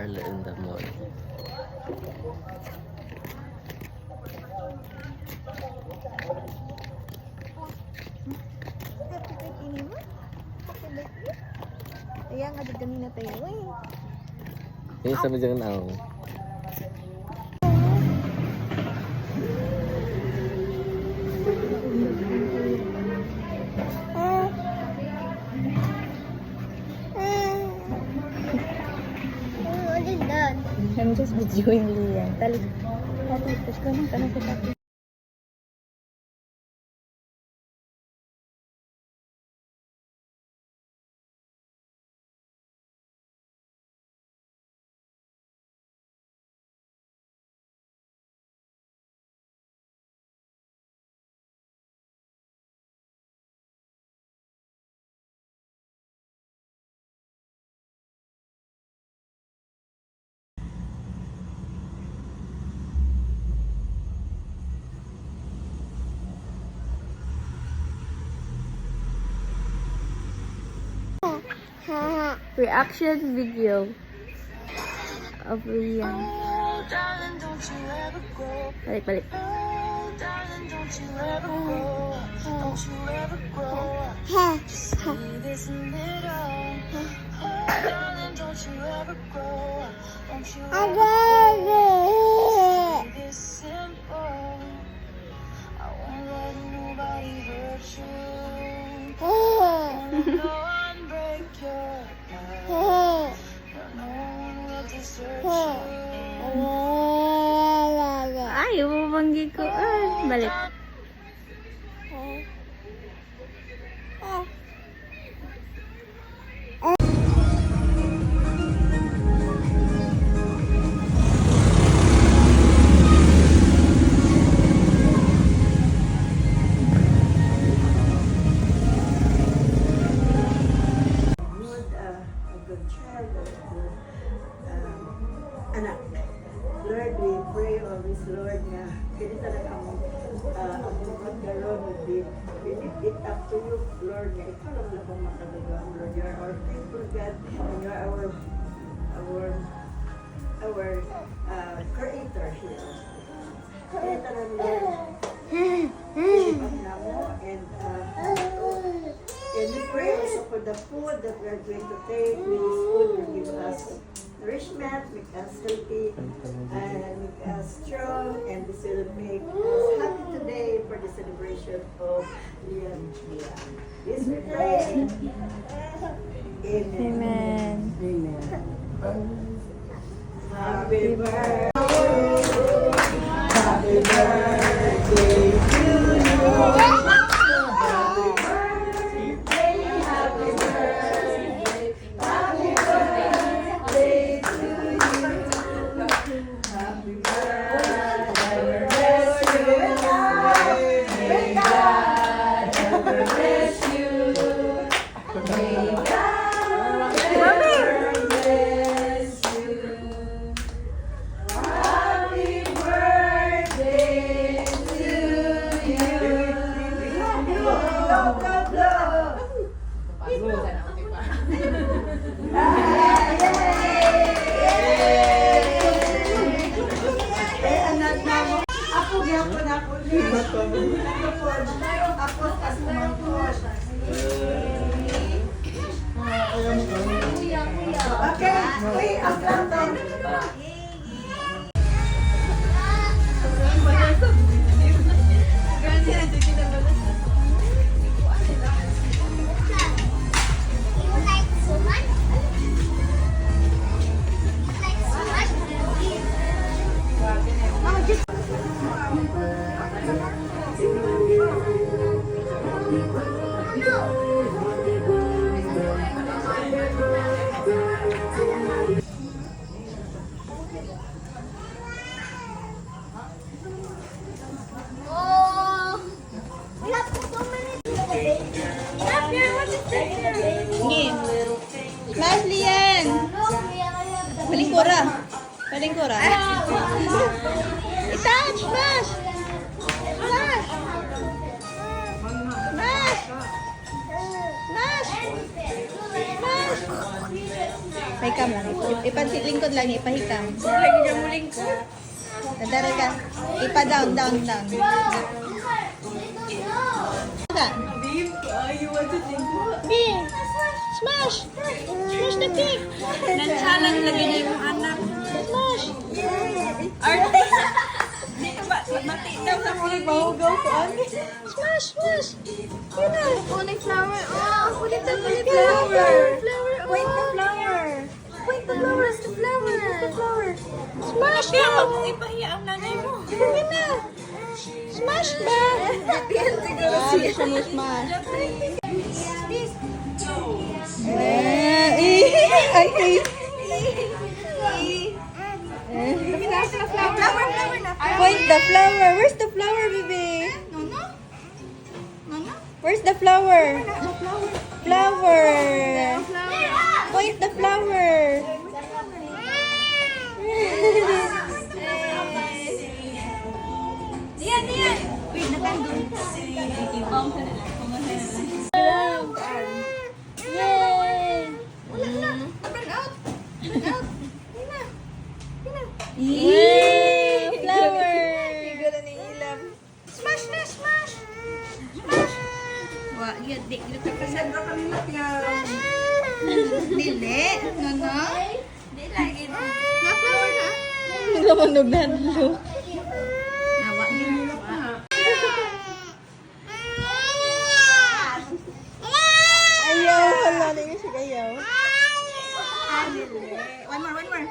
Carla in the mall. Happy birthday ni mo? Happy birthday? Kaya nga dagdamin na tayo eh. Yung sabi dyan na ako. What is that? I'm just videoing Lian. Tali. Tapos ko na tanong sa tabi. Reaction video of Lian. Balik. Ay, bumanggi ko. Balik. Anak, Lord, we pray always, Lord, na kini talaga ang magkaroon with it up to you, Lord, na ikaw lang na pong makagawa, Lord. You are our faithful God, and you are our creator here. Kaya talaga, Lord, and we pray also for the food that we are going to take. May this food will give us nourishment, make us healthy, and make us strong, and this will make us happy today for the celebration of Lian Chia. This we pray. Amen. Amen. Happy birthday. Happy birthday to you. Mas Lian. Palingkura. Palingkura. Itouch, Mas. Mas. Mas. Mas. Mas. May cam lang ito. Ipansit lingkod lang, ipahikam. Lagi niya mo lingkod. Dadara ka. Ipa-down, down, down. Babe, you want to think what? Pig! Smash! Smash the pig! Nansalang lagi niya yung anak. Smash! Artist! Hindi ka ba? Mati daw sa mga Mahugaw ko, Ani. Smash! Smash! Yun na! Kuning flower. Oh, kunin the Flower. flower. Wait, the flower. Wait, the flower is the flower. The flower. Smash Kaya na! wag mong ipahiya ang nanay mo. Yun na! Smash ba? Grabe siya mo smash. Ay, Flower na. point the flower. Where's the flower, baby? Where's the flower? Flower. Point the flower. Diyan, diyan. Wait, natandun. Ibang sa na. Yay! Burn out. Yay! Flower. Smash na, smash. Smash. Wa, yun, di. Dito ka sa Sandra kanina kaya... dili. No. Di lagi. Na flower na. Nagamanog na lo. Nawa yun. Ayaw, hala na yun siya ayaw. One more. One more.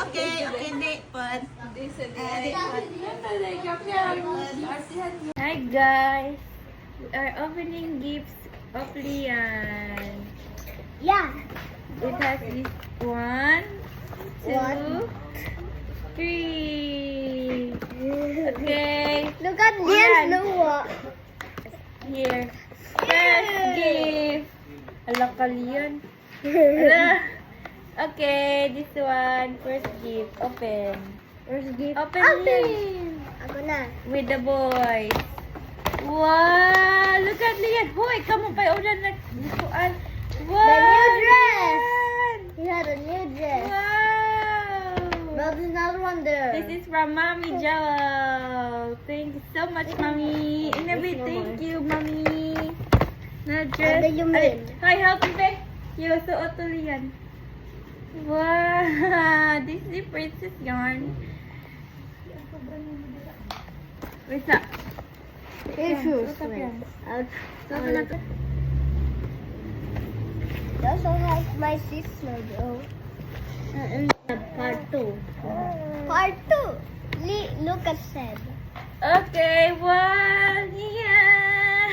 Okay, di. Put. Hi guys. We are opening gifts of Lian. Yeah. It has this 1, 2, 3. Okay. Look at Yan. Noah. Here. First gift. Ala kalian. Ala. Okay, this one. First gift. Open. Where's the gift? Open Lian. Ako na. With the boys. Wow! Look at Lian. Hoy, kamu pa yung ulan na. Wow! The new dress. Lian. He had a new dress. Wow! There's another one there. This is from Mommy Joe. Thank you so much, Mommy. Inabi, thank you, Mommy. Na dress. Ano yung Ay, main? Hi, help me, be. Yung suot ulit yan. Wow! This is the princess yarn. Wait lang. Here's yours. Tutup yan. I'll Tutup na to. That's all like my sister though. Part 2. Part 2. Lucas said. Okay, wow! Yeah!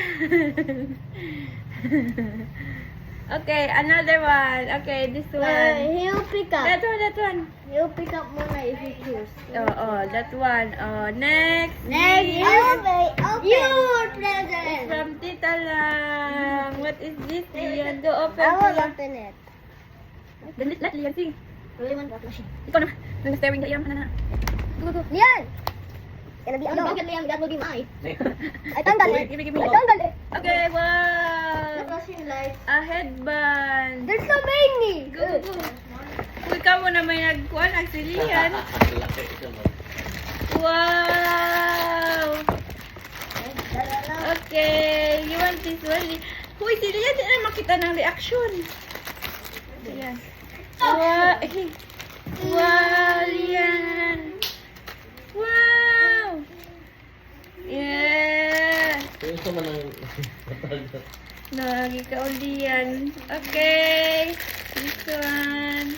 Okay, another one. Okay, this one. He'll pick up. That one. He'll pick up muna if he choose. That one. Next. Next. Open. Your It's present. from Tita Lang. What is this, Lian? Do open. I will Lian. open it. Let Lian sing. Really want to open Ikaw na. Nag-staring ka, Lian. Ano na? Go. Lian! Gonna be broken, Lian. That will be mine. I tanggal it. Give me. I tanggal it. Okay, wow. Flashing lights. A headband. There's so many. Go. Uy, ka mo na may nagkuhan. Ang si Lian. Laki siya mo. Wow. Okay, you want this one? Uy, si Lian, di na makita ng reaction. Ayan. Wow. Wow, Lian. Wow. Yeah. Kung sa man ang Lagi ka Lian. Okay. This one.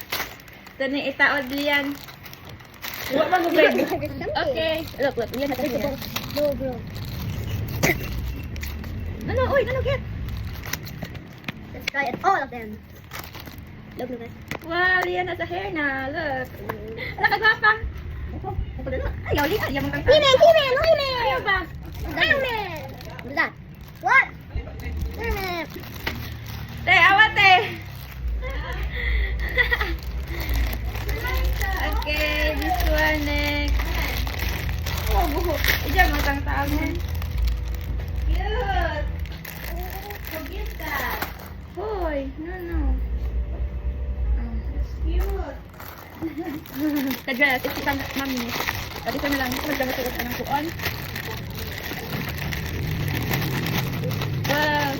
Ito na itaod Lian. Huwag mag-grade. Okay. Look. Lian, natin. No, bro. Ano? Uy, ano kaya? Let's try it. All of them. Look, Lucas. Wow, Lian nasa hair na. Look. Nakagwapa. Ayaw, Lian. Ayaw mong kang He-Man. Ayaw ba? Iron Man. What's that? What? Iron Man. Te, awate. Okay, this one next. Oh, buho. Diyan mo kang tao mo. Cute. Forget that. Hoy, no. Cute. Kadya, ito sa mami. Pati ko na lang, magdamatuot ka ng kuon. Wow.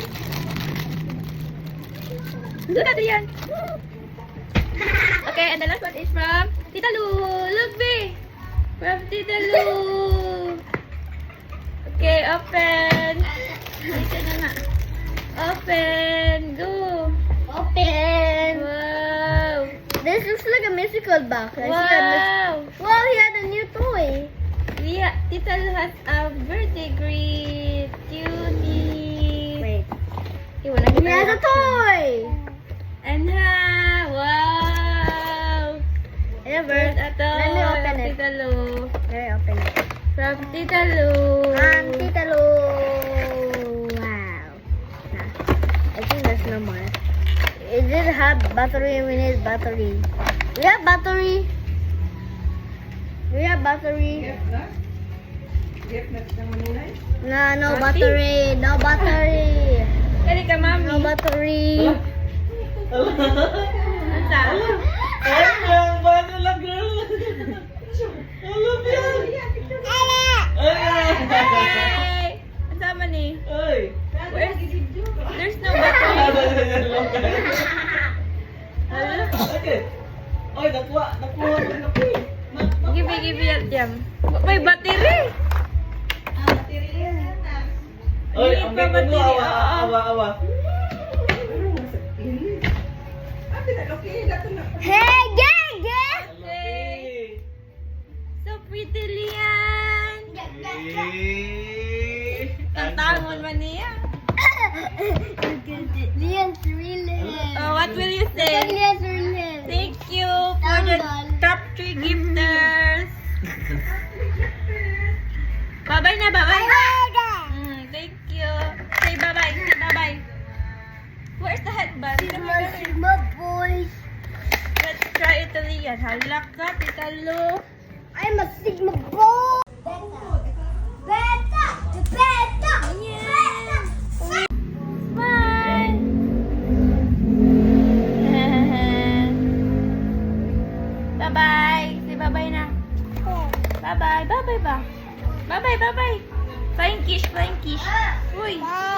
Doon natin yan. Okay, and the last one is from Tita Lu. Look, be. From Tita Lu. Okay, open. Dito na nga. Open. Go. Open. Wow. This looks like a musical box. Wow. Wow, he had a new toy. Yeah, Tita Lu has a birthday greet. Cutie. Wait. Hey, wala He has a toy. And wow. Never. There's a toy. Let me open of it. Tita Lu. Let me open it. From Tita Lu. Tita Lu. Wow. I think there's no more. It did have battery. We need battery. We have battery. We have battery. Gift na sa Manila. No Happy? battery. No battery. Kali ka, mami. No battery. Asa? Ay, ang bata lang, girl. Alam yan. Hey! Asama ni? Ay. There's no battery. Hala? Okay. Ay, nakuha mo na po. Give me at jam. May battery. Ay, Hindi ang pa ganda mo, battery. awa. Hey, gang! Okay. So pretty, Lian. Tantangon man niya. Lian's really. Oh, what will you say? Lian's really. Thank you for the top 3 gifters. Bye-bye na, bye-bye. Thank you. Say bye-bye. Say bye-bye. Where's the headband? Sigma boys. Let's try it to Lian. Halak ka, Tita Lu. I'm a Sigma boy. Beta. Yeah. Bye. Bye-bye. Say bye-bye na. Bye-bye. Bye-bye ba? Bye-bye. Bye-bye. Flying kiss. Uy.